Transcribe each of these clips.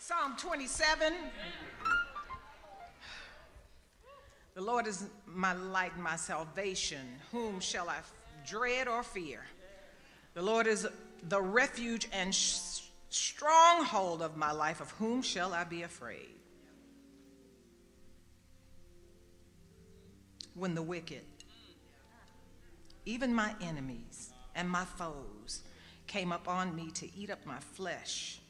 Psalm 27. The Lord is my light and my salvation. Whom shall I dread or fear? The Lord is the refuge and stronghold of my life. Of whom shall I be afraid? When the wicked, even my enemies and my foes, came up on me to eat up my flesh,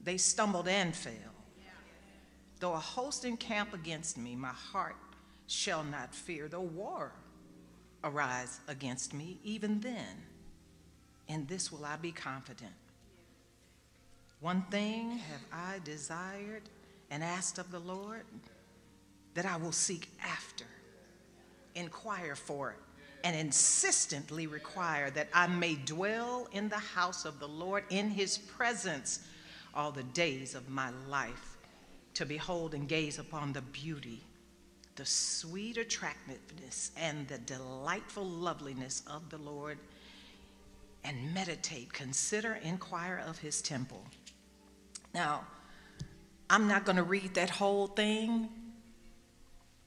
they stumbled and fell. Though a host encamp against me, my heart shall not fear. Though war arise against me, even then, in this will I be confident. One thing have I desired and asked of the Lord, that I will seek after, inquire for it, and insistently require, that I may dwell in the house of the Lord, in his presence, all the days of my life, to behold and gaze upon the beauty, the sweet attractiveness, and the delightful loveliness of the Lord, and meditate, consider, inquire of his temple. Now, I'm not going to read that whole thing,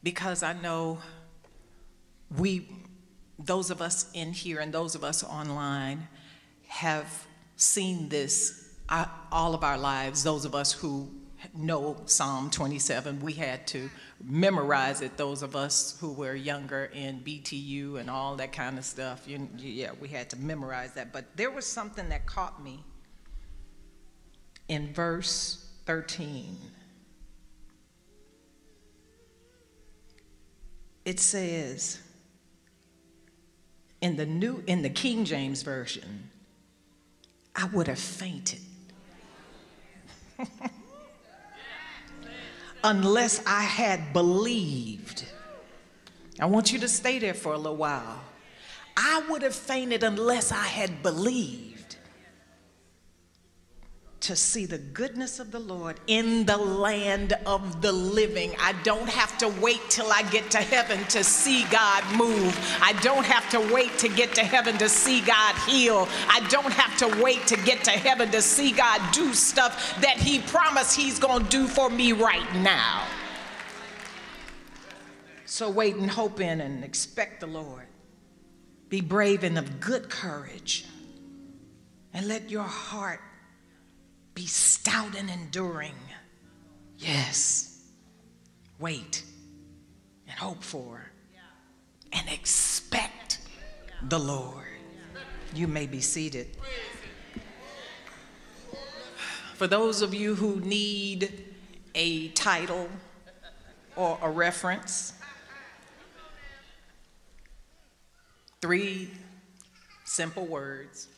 because I know those of us in here and those of us online have seen this all of our lives. Those of us who know Psalm 27, we had to memorize it. Those of us who were younger in BTU and all that kind of stuff, yeah, we had to memorize that. But there was something that caught me in verse 13. It says, in the King James Version, I would have fainted unless I had believed. I want you to stay there for a little while. I would have fainted unless I had believed to see the goodness of the Lord in the land of the living. I don't have to wait till I get to heaven to see God move. I don't have to wait to get to heaven to see God heal. I don't have to wait to get to heaven to see God do stuff that he promised he's going to do for me right now. So wait and hope in and expect the Lord. Be brave and of good courage, and let your heart be stout and enduring. Yes. Wait and hope for and expect the Lord. You may be seated. For those of you who need a title or a reference, 3 simple words.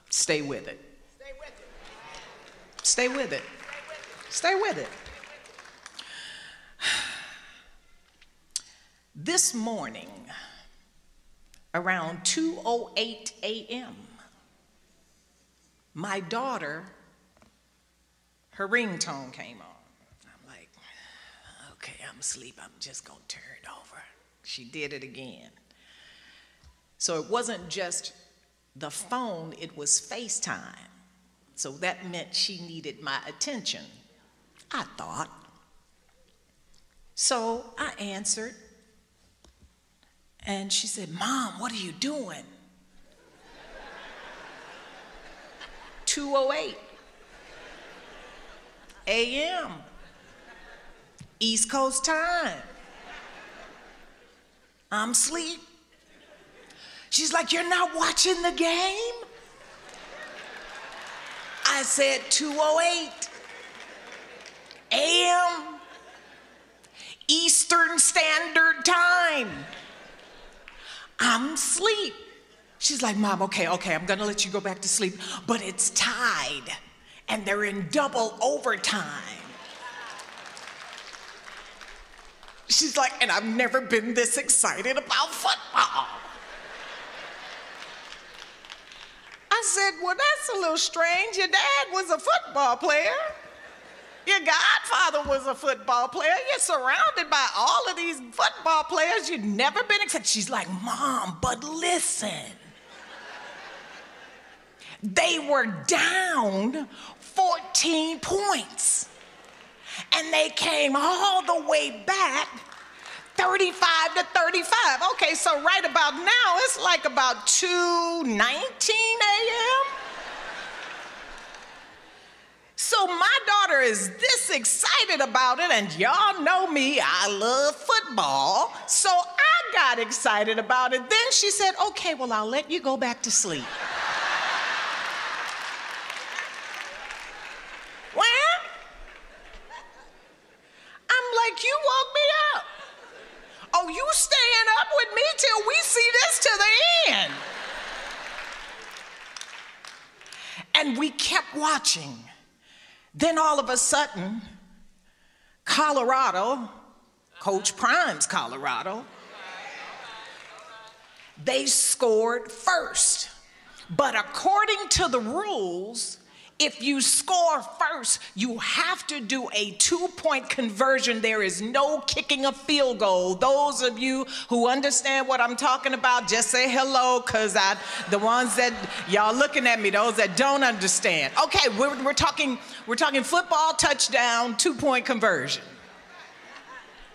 Stay with it. Stay with it. Stay with it. This morning, around 2:08 a.m., my daughter, her ringtone came on. I'm like, okay, I'm asleep. I'm just going to turn it over. She did it again. So it wasn't just the phone, it was FaceTime. So that meant she needed my attention, I thought. So I answered, and she said, Mom, what are you doing? 2:08 a.m. East Coast time. I'm asleep. She's like, you're not watching the game? I said 2:08 a.m. Eastern Standard Time. I'm asleep. She's like, Mom, okay, I'm gonna let you go back to sleep, but it's tied and they're in double overtime. She's like, and I've never been this excited about football. I said, well, that's a little strange. Your dad was a football player. Your godfather was a football player. You're surrounded by all of these football players. You've never been excited. She's like, Mom, but listen. They were down 14 points. And they came all the way back 35 to 35. Okay, so right about now, it's like about 2:19 a.m. So my daughter is this excited about it, and y'all know me, I love football. So I got excited about it. Then she said, okay, well, I'll let you go back to sleep. Well, I'm like, you woke me up. Oh, you staying up with me till we see this to the end. And we kept watching. Then all of a sudden, Colorado, Coach Prime's Colorado, they scored first. But according to the rules, if you score first, you have to do a 2-point conversion. There is no kicking a field goal. Those of you who understand what I'm talking about, just say hello, because the ones that y'all looking at me, those that don't understand. Okay, we're talking football touchdown, 2-point conversion.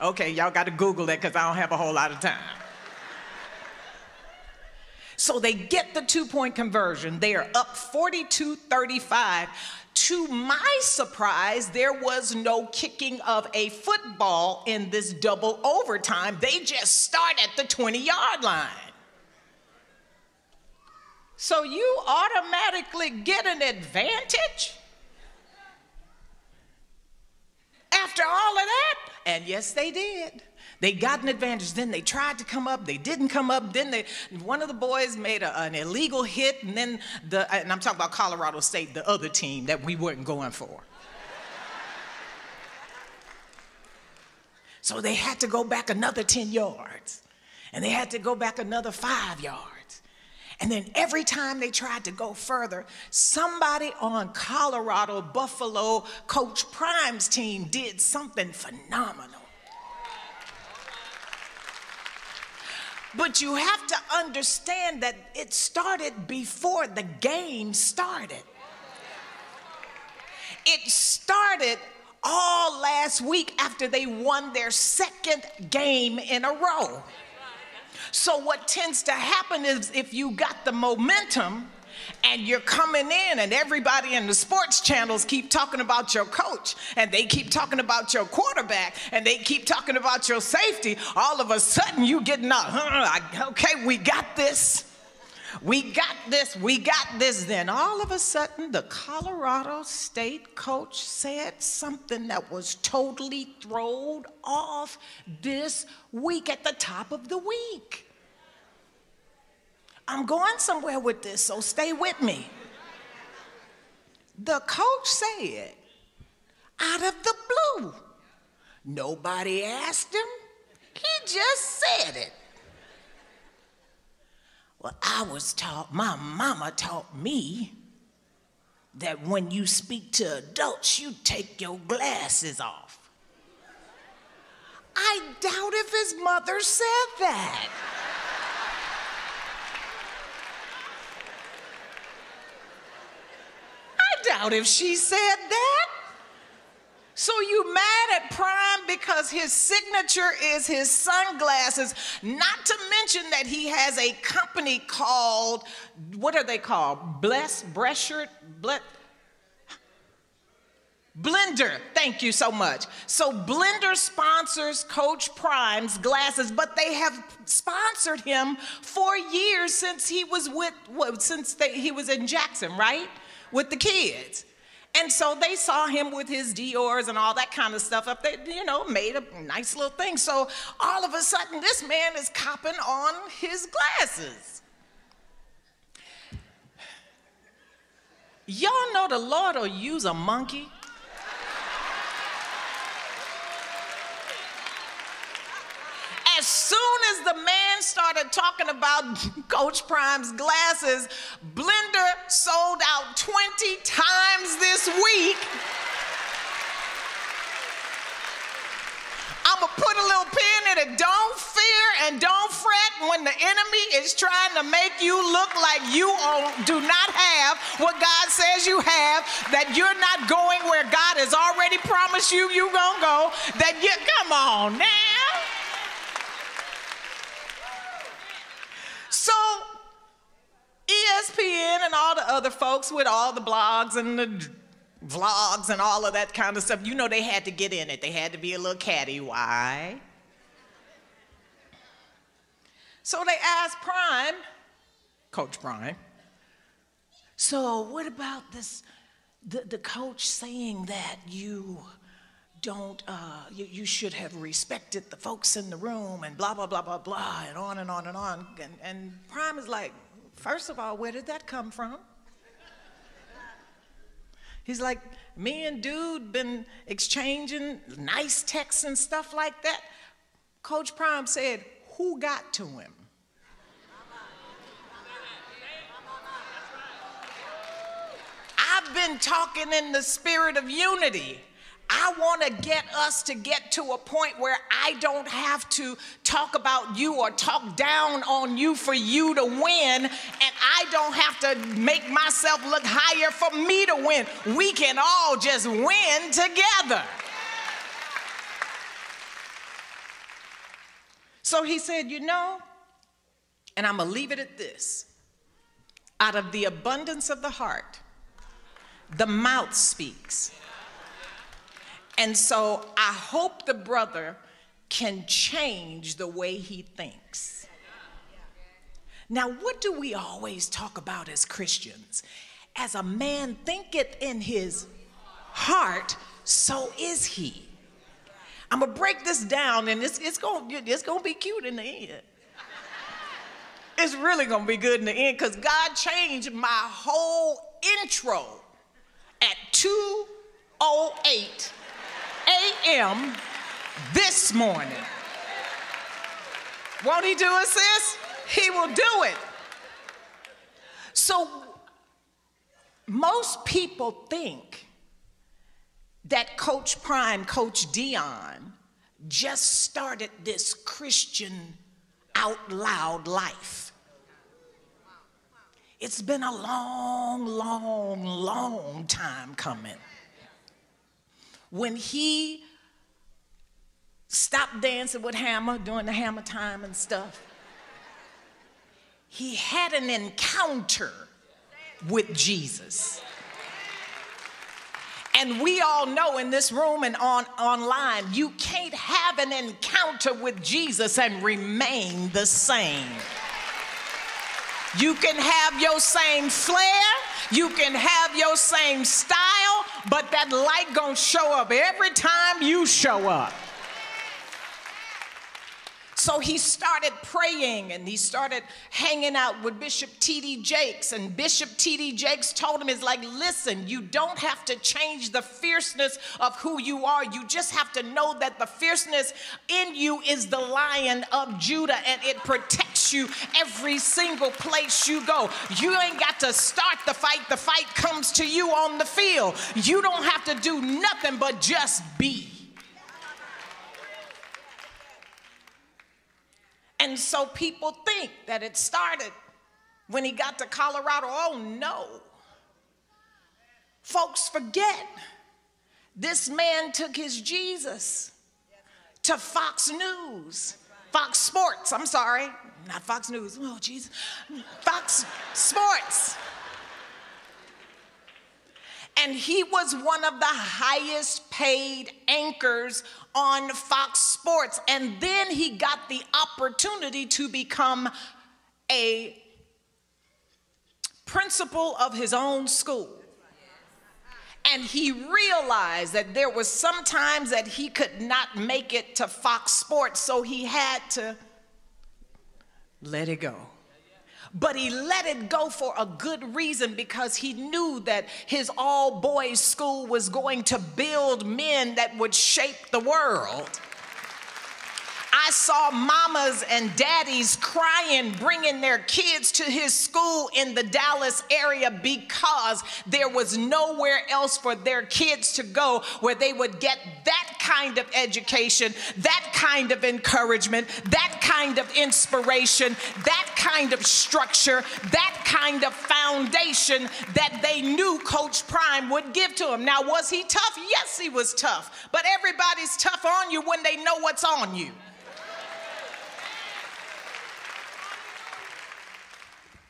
Okay, y'all got to Google that because I don't have a whole lot of time. So they get the 2-point conversion. They are up 42-35. To my surprise, there was no kicking of a football in this double overtime. They just start at the 20-yard line. So you automatically get an advantage after all of that? And yes, they did. They got an advantage. Then they tried to come up. They didn't come up. Then one of the boys made an illegal hit. And then and I'm talking about Colorado State, the other team that we weren't going for. So they had to go back another 10 yards. And they had to go back another 5 yards. And then every time they tried to go further, somebody on Colorado, Buffalo, Coach Prime's team did something phenomenal. But you have to understand that it started before the game started. It started all last week after they won their second game in a row. So what tends to happen is if you got the momentum and you're coming in and everybody in the sports channels keep talking about your coach and they keep talking about your quarterback and they keep talking about your safety, all of a sudden you getting up, okay, we got this. We got this, we got this. Then all of a sudden the Colorado State coach said something that was totally thrown off this week at the top of the week. I'm going somewhere with this, so stay with me. The coach said, out of the blue, nobody asked him, he just said it. Well, I was taught, my mama taught me that when you speak to adults, you take your glasses off. I doubt if his mother said that. I doubt if she said that. So you mad at Prime because his signature is his sunglasses, not to mention that he has a company called, what are they called? Blender. Thank you so much. So Blender sponsors Coach Prime's glasses, but they have sponsored him for years since he was he was in Jackson, right? With the kids. And so they saw him with his Dior's and all that kind of stuff up there, you know, made a nice little thing. So all of a sudden, this man is copping on his glasses. Y'all know the Lord will use a monkey. As soon as the man started talking about Coach Prime's glasses, Blender sold out 20 times this week. I'm gonna put a little pin in it. Don't feel fear and don't fret when the enemy is trying to make you look like you do not have what God says you have, that you're not going where God has already promised you you're going to go, that you, come on now. So ESPN and all the other folks with all the blogs and the vlogs and all of that kind of stuff, you know, they had to get in it. They had to be a little catty. Why? So they asked Prime, Coach Prime, so what about this, the coach saying that you don't, you should have respected the folks in the room and blah, blah, blah, blah, blah, and on and on and on. And Prime is like, first of all, where did that come from? He's like, me and dude been exchanging nice texts and stuff like that. Coach Prime said, who got to him? I've been talking in the spirit of unity. I want to get us to get to a point where I don't have to talk about you or talk down on you for you to win, and I don't have to make myself look higher for me to win. We can all just win together. So he said, you know, and I'm going to leave it at this. Out of the abundance of the heart, the mouth speaks. And so I hope the brother can change the way he thinks. Now, what do we always talk about as Christians? As a man thinketh in his heart, so is he. I'm going to break this down, and it's going to be cute in the end. It's really going to be good in the end, because God changed my whole intro at 2:08 a.m. this morning. Won't he do it, sis? He will do it. So most people think that Coach Prime, Coach Dion, just started this Christian out loud life. It's been a long, long, long time coming. When he stopped dancing with Hammer during the Hammer time and stuff, he had an encounter with Jesus. And we all know in this room and online, you can't have an encounter with Jesus and remain the same. You can have your same flair, you can have your same style, but that light gonna show up every time you show up. So he started praying, and he started hanging out with Bishop T.D. Jakes, and Bishop T.D. Jakes told him, it's like, listen, you don't have to change the fierceness of who you are. You just have to know that the fierceness in you is the Lion of Judah, and it protects you every single place you go. You ain't got to start the fight comes to you on the field. You don't have to do nothing but just be. And so people think that it started when he got to Colorado. Oh no. Folks forget, this man took his Jesus to Fox News, Fox Sports, I'm sorry, not Fox News, oh Jesus, Fox Sports. And he was one of the highest paid anchors on Fox Sports. And then he got the opportunity to become a principal of his own school. And he realized that there was some times that he could not make it to Fox Sports, so he had to let it go. But he let it go for a good reason, because he knew that his all-boys school was going to build men that would shape the world. I saw mamas and daddies crying, bringing their kids to his school in the Dallas area because there was nowhere else for their kids to go where they would get that kind of education, that kind of encouragement, that kind of inspiration, that kind of structure, that kind of foundation that they knew Coach Prime would give to him. Now, was he tough? Yes, he was tough. But everybody's tough on you when they know what's on you.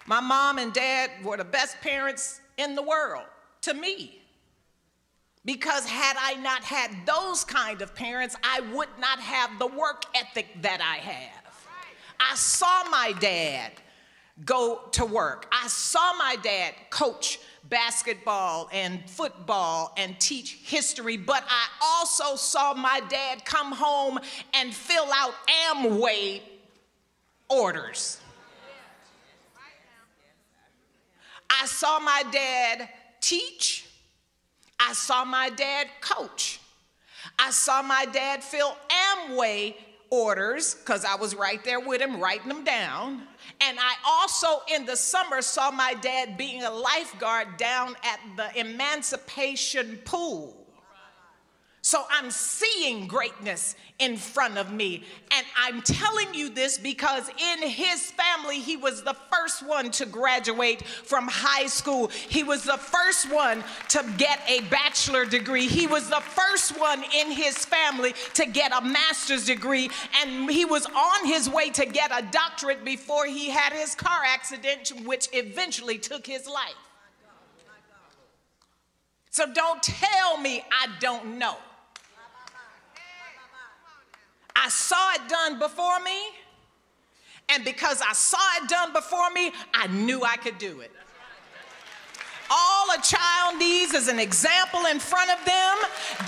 My mom and dad were the best parents in the world to me. Because had I not had those kind of parents, I would not have the work ethic that I have. I saw my dad go to work. I saw my dad coach basketball and football and teach history, but I also saw my dad come home and fill out Amway orders. I saw my dad teach. I saw my dad coach. I saw my dad fill Amway orders because I was right there with him, writing them down. And I also, in the summer, saw my dad being a lifeguard down at the Emancipation Pool. So I'm seeing greatness in front of me. And I'm telling you this because in his family, he was the first one to graduate from high school. He was the first one to get a bachelor degree. He was the first one in his family to get a master's degree. And he was on his way to get a doctorate before he had his car accident, which eventually took his life. So don't tell me I don't know. I saw it done before me, and because I saw it done before me, I knew I could do it. All a child needs is an example in front of them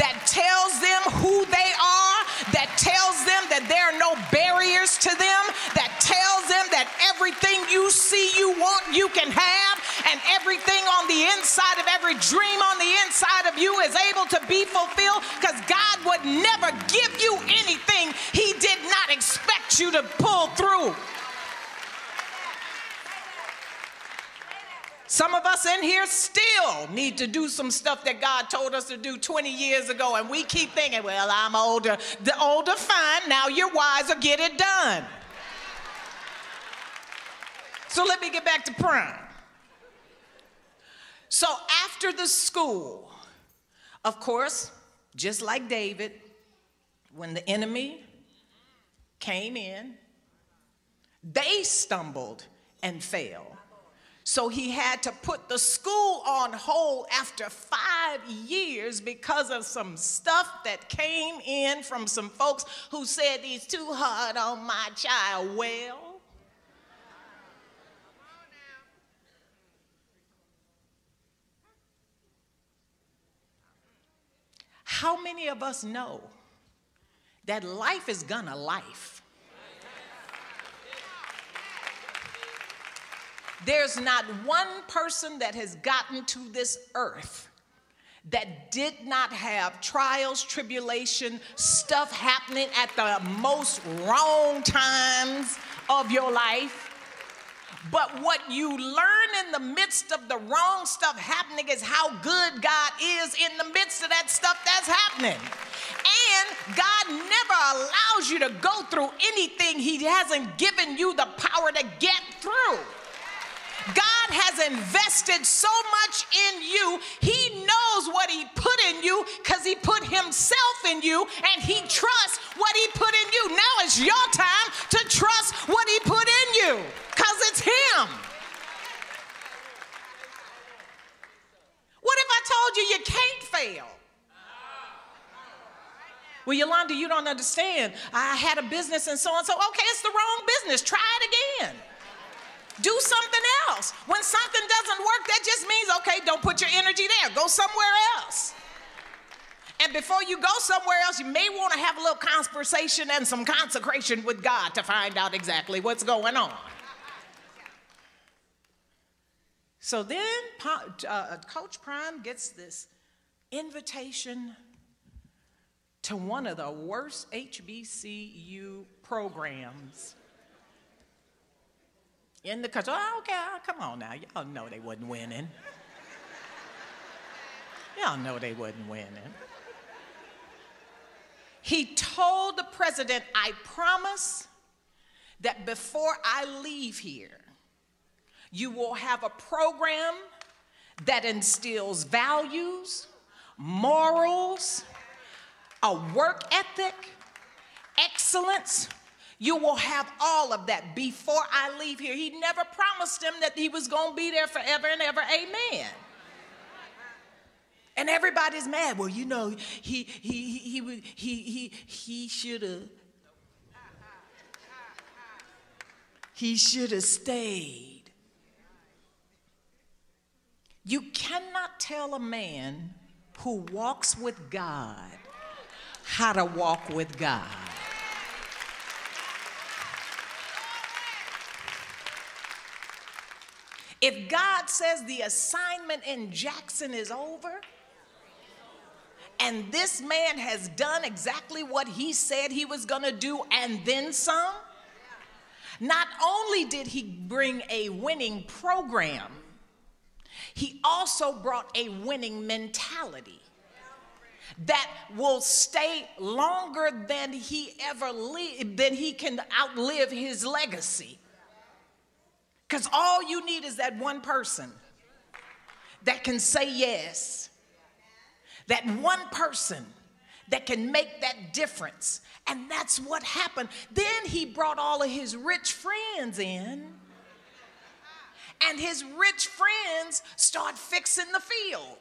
that tells them who they are, that tells them that there are no barriers to them, that tells them that everything you see you want, you can have, and everything on the inside of every dream on the inside of you is able to be fulfilled, because God would never give you anything he did not expect you to pull through. Some of us in here still need to do some stuff that God told us to do 20 years ago, and we keep thinking, well, I'm older. The older, fine. Now you're wiser. Get it done. So let me get back to Prime. So after the school, of course, just like David, when the enemy came in, they stumbled and fell. So he had to put the school on hold after 5 years because of some stuff that came in from some folks who said he's too hard on my child. Well, how many of us know that life is gonna life? There's not one person that has gotten to this earth that did not have trials, tribulation, stuff happening at the most wrong times of your life. But what you learn in the midst of the wrong stuff happening is how good God is in the midst of that stuff that's happening. And God never allows you to go through anything he hasn't given you the power to get through. God has invested so much in you. He knows what he put in you because he put himself in you, and he trusts what he put in you. Now it's your time to trust what he put in you because it's him. What if I told you you can't fail? Well, Yolanda, you don't understand. I had a business and so on. So, okay, it's the wrong business. Try it again. Do something else. When something doesn't work, that just means, okay, don't put your energy there. Go somewhere else. And before you go somewhere else, you may want to have a little conversation and some consecration with God to find out exactly what's going on. So then Coach Prime gets this invitation to one of the worst HBCU programs in the country. Oh, okay, come on now. Y'all know they wasn't winning. Y'all know they wasn't winning. He told the president, I promise that before I leave here, you will have a program that instills values, morals, a work ethic, excellence. You will have all of that before I leave here. He never promised him that he was going to be there forever and ever. Amen. And everybody's mad. Well, you know, he should have. He should have stayed. You cannot tell a man who walks with God how to walk with God. If God says the assignment in Jackson is over, and this man has done exactly what he said he was going to do and then some, not only did he bring a winning program, he also brought a winning mentality that will stay longer than he ever lived, than he can outlive his legacy. Because all you need is that one person that can say yes, that one person that can make that difference. And that's what happened. Then he brought all of his rich friends in, and his rich friends start fixing the field.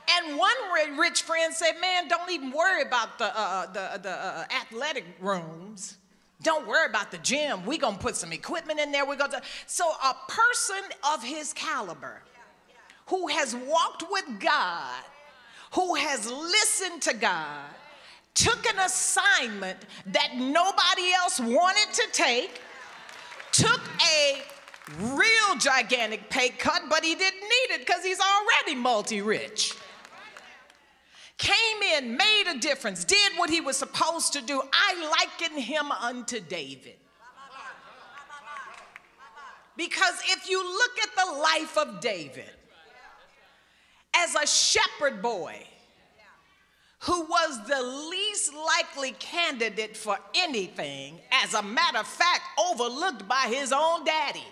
And one rich friend said, man, don't even worry about the athletic rooms. Don't worry about the gym. We're going to put some equipment in there. So a person of his caliber who has walked with God, who has listened to God, took an assignment that nobody else wanted to take, took a real gigantic pay cut, but he didn't need it because he's already multi-rich. Came in, made a difference, did what he was supposed to do. I liken him unto David. Because if you look at the life of David, as a shepherd boy who was the least likely candidate for anything, as a matter of fact, overlooked by his own daddy,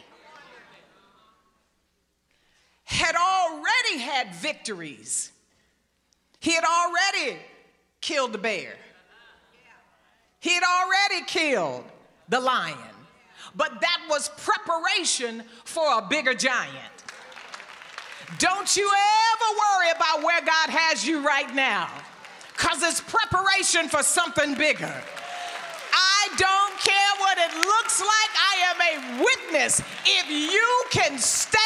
had already had victories. He had already killed the bear. He had already killed the lion. But that was preparation for a bigger giant. Don't you ever worry about where God has you right now, because it's preparation for something bigger. I don't care what it looks like. I am a witness. If you can stay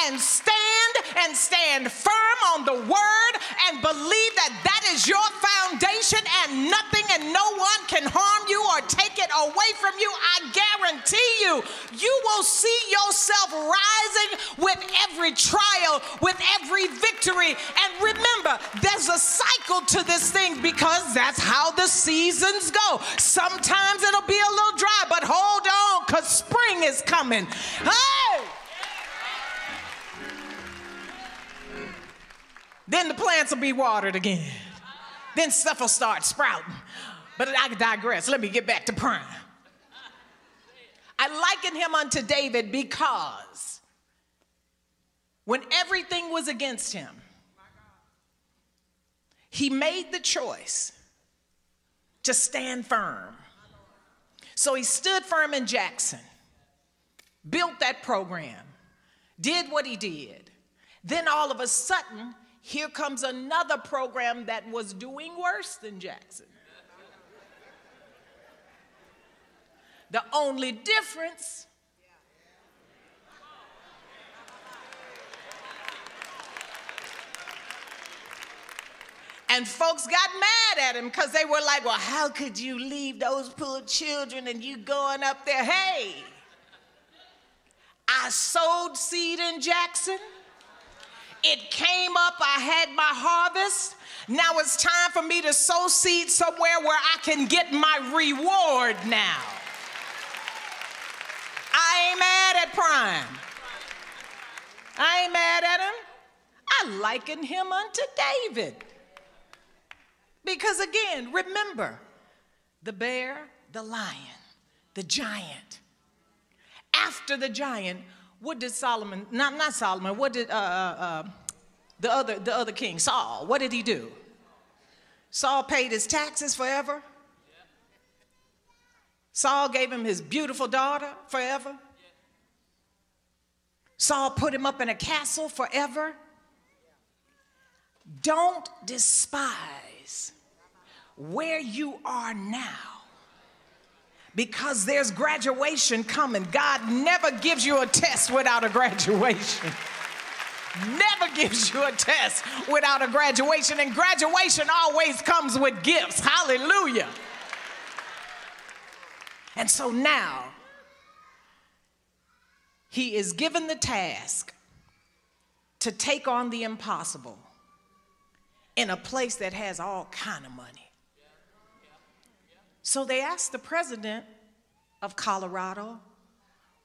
and stand firm on the word and believe that that is your foundation and nothing and no one can harm you or take it away from you, I guarantee you, you will see yourself rising with every trial, with every victory. And remember, there's a cycle to this thing because that's how the seasons go. Sometimes it'll be a little dry, but hold on, because spring is coming. Hey! Then the plants will be watered again. Then stuff will start sprouting. But I digress. Let me get back to prime. I liken him unto David because when everything was against him, he made the choice to stand firm. So he stood firm in Jackson, built that program, did what he did. Then all of a sudden, here comes another program that was doing worse than Jackson. The only difference and folks got mad at him because they were like, well, how could you leave those poor children and you going up there? Hey, I sowed seed in Jackson. It came up, I had my harvest. Now it's time for me to sow seed somewhere where I can get my reward now. I ain't mad at Prime. I ain't mad at him. I liken him unto David. Because again, remember, the bear, the lion, the giant. After the giant, what did Solomon, not Solomon, what did the other king, Saul, what did he do? Saul paid his taxes forever. Saul gave him his beautiful daughter forever. Saul put him up in a castle forever. Don't despise where you are now, because there's graduation coming. God never gives you a test without a graduation. Never gives you a test without a graduation, and graduation always comes with gifts. Hallelujah. And so now, he is given the task to take on the impossible in a place that has all kind of money. So they asked the president of Colorado,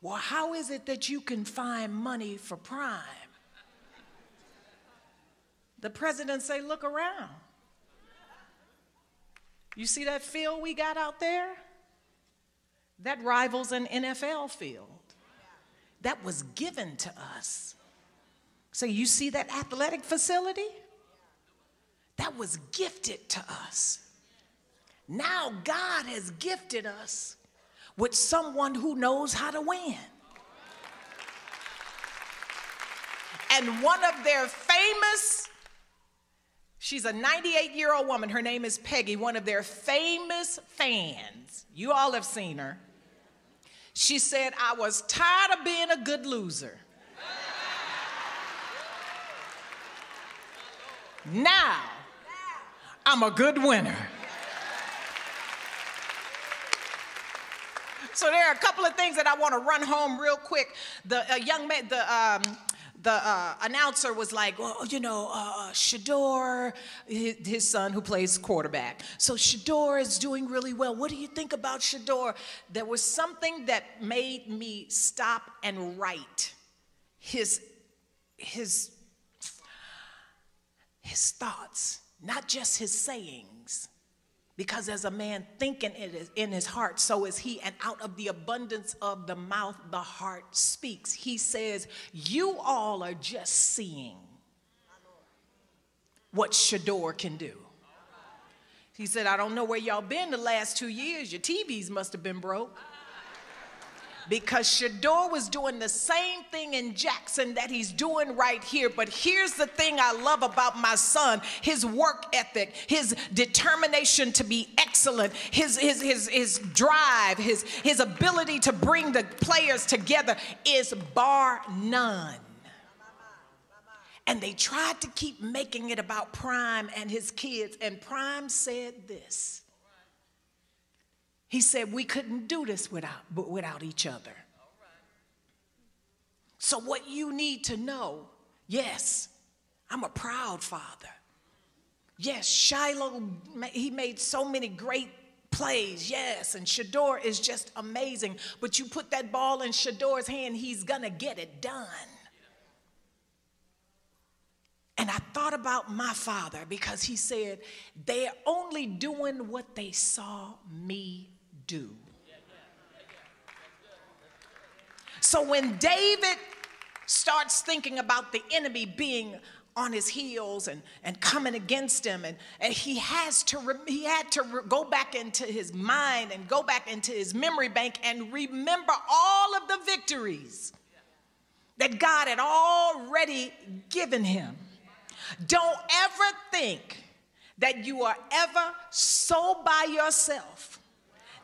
well, how is it that you can find money for crime? The president say, look around. You see that field we got out there? That rivals an NFL field. That was given to us. So you see that athletic facility? That was gifted to us. Now God has gifted us with someone who knows how to win. And one of their famous, she's a 98-year-old woman, her name is Peggy, one of their famous fans, you all have seen her. She said, I was tired of being a good loser. Now, I'm a good winner. So there are a couple of things that I want to run home real quick. The young man, the announcer was like, well, you know, Shador, his son who plays quarterback. So Shador is doing really well. What do you think about Shador? There was something that made me stop and write his thoughts, not just his sayings. Because as a man thinking it in his heart, so is he. And out of the abundance of the mouth, the heart speaks. He says, you all are just seeing what Shador can do. He said, I don't know where y'all been the last 2 years. Your TVs must have been broke. Because Shador was doing the same thing in Jackson that he's doing right here. But here's the thing I love about my son, his work ethic, his determination to be excellent, his drive, his ability to bring the players together is bar none. And they tried to keep making it about Prime and his kids. And Prime said this. He said, we couldn't do this without each other. So what you need to know, yes, I'm a proud father. Yes, Shiloh, he made so many great plays, yes, and Shador is just amazing. But you put that ball in Shador's hand, he's gonna get it done. And I thought about my father because he said, they're only doing what they saw me do. So when David starts thinking about the enemy being on his heels and coming against him, and he had to go back into his mind and go back into his memory bank and remember all of the victories that God had already given him. Don't ever think that you are ever so by yourself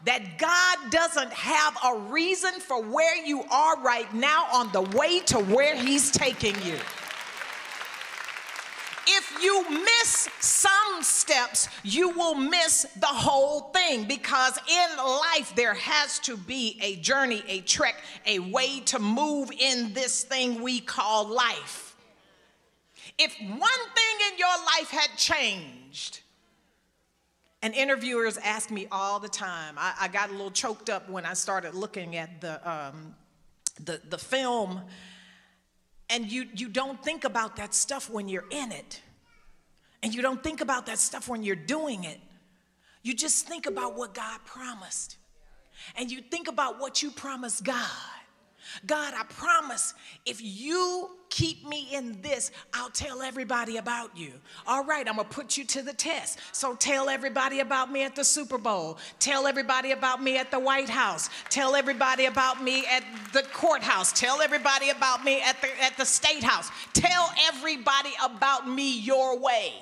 that God doesn't have a reason for where you are right now on the way to where he's taking you. If you miss some steps, you will miss the whole thing, because in life there has to be a journey, a trek, a way to move in this thing we call life. If one thing in your life had changed, and interviewers ask me all the time, I got a little choked up when I started looking at the film, and you don't think about that stuff when you're in it. And you don't think about that stuff when you're doing it. You just think about what God promised. And you think about what you promised God. God, I promise if you keep me in this, I'll tell everybody about you. All right, I'm going to put you to the test. So tell everybody about me at the Super Bowl. Tell everybody about me at the White House. Tell everybody about me at the courthouse. Tell everybody about me at the State House. Tell everybody about me your way.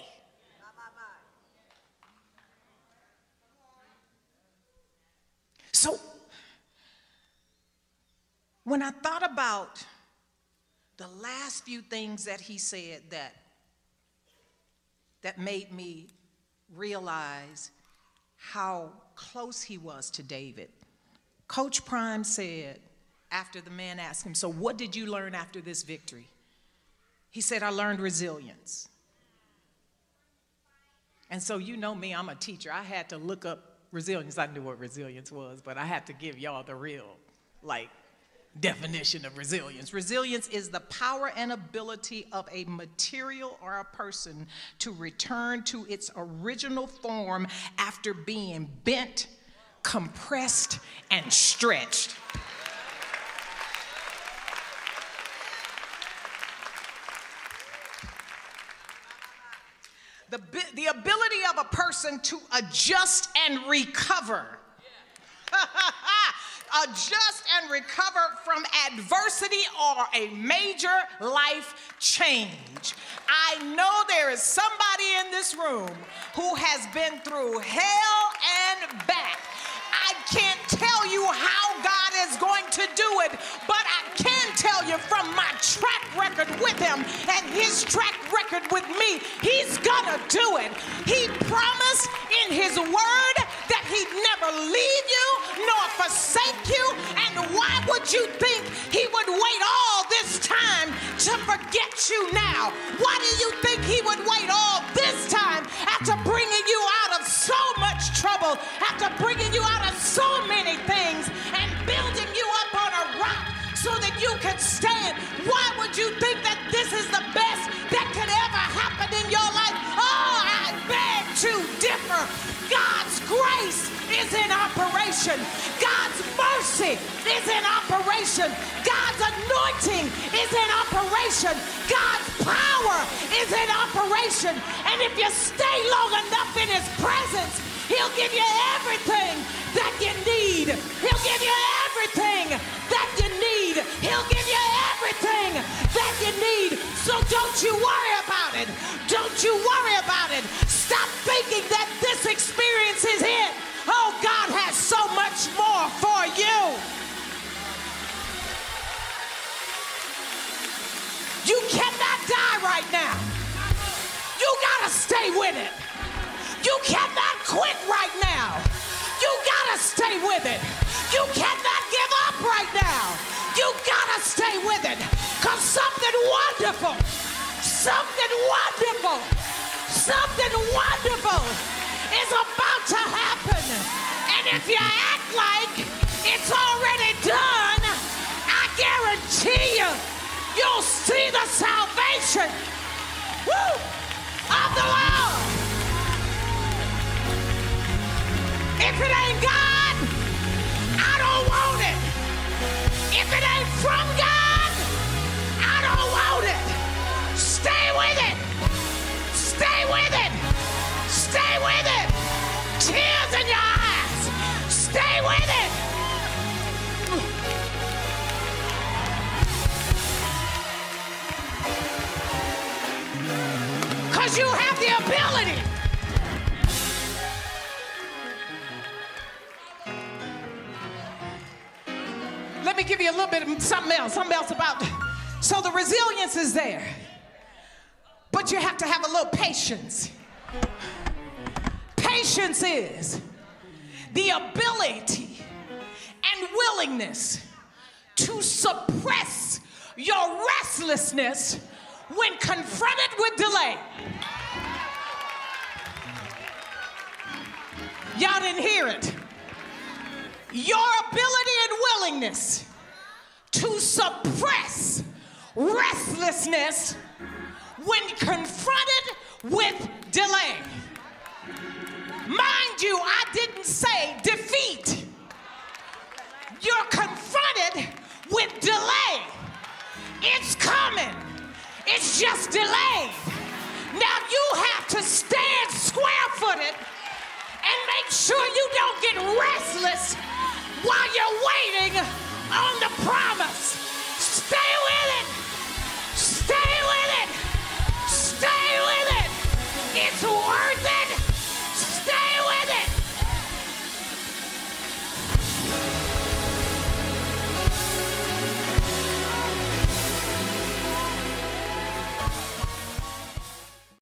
So when I thought about the last few things that he said that made me realize how close he was to David, Coach Prime said, after the man asked him, so what did you learn after this victory? He said, I learned resilience. And so you know me, I'm a teacher. I had to look up resilience. I knew what resilience was, but I had to give y'all the real, definition of resilience. Resilience is the power and ability of a material or a person to return to its original form after being bent, compressed, and stretched. The ability of a person to adjust and recover. Adjust and recover from adversity or a major life change. I know there is somebody in this room who has been through hell and back. I can't tell you how God is going to do it, but I can tell you from my track record with him and his track record with me, he's gonna do it. He promised in his word that he'd never leave you nor forsake you, and why would you think he would wait all this time to forget you now? Why do you think he would wait all this time after bringing you out of so much trouble, after bringing you out of so many things and building you up on a rock so that you can stand? Why would you think that this is the best that could ever happen in your life? Oh, I beg to differ. God's grace is in operation. God's mercy is in operation. God's anointing is in operation. God's power is in operation. And if you stay long enough in his presence, he'll give you everything that you need. He'll give you everything that you need. He'll give you everything that you need. So don't you worry about it. Don't you worry about it. Stop thinking that this experience is it. Oh, God has so much more for you. You cannot die right now. You gotta stay with it. You cannot quit right now. You gotta stay with it. You cannot give up right now. You gotta stay with it. Because something wonderful is about to happen. And if you act like it's already done, I guarantee you'll see the salvation of the Lord. If it ain't God, I don't want it. If it ain't from God, I don't want it. Stay with it. Stay with it. Stay with it. Tears in your eyes. Stay with it. Because you have the ability. Let me give you a little bit of something else about. So the resilience is there, but you have to have a little patience. Patience is the ability and willingness to suppress your restlessness when confronted with delay. Y'all didn't hear it. Your ability and willingness to suppress restlessness when confronted with delay. Mind you, I didn't say defeat. You're confronted with delay. It's coming. It's just delayed. Now you have to stand square-footed and make sure you don't get restless while you're waiting on the promise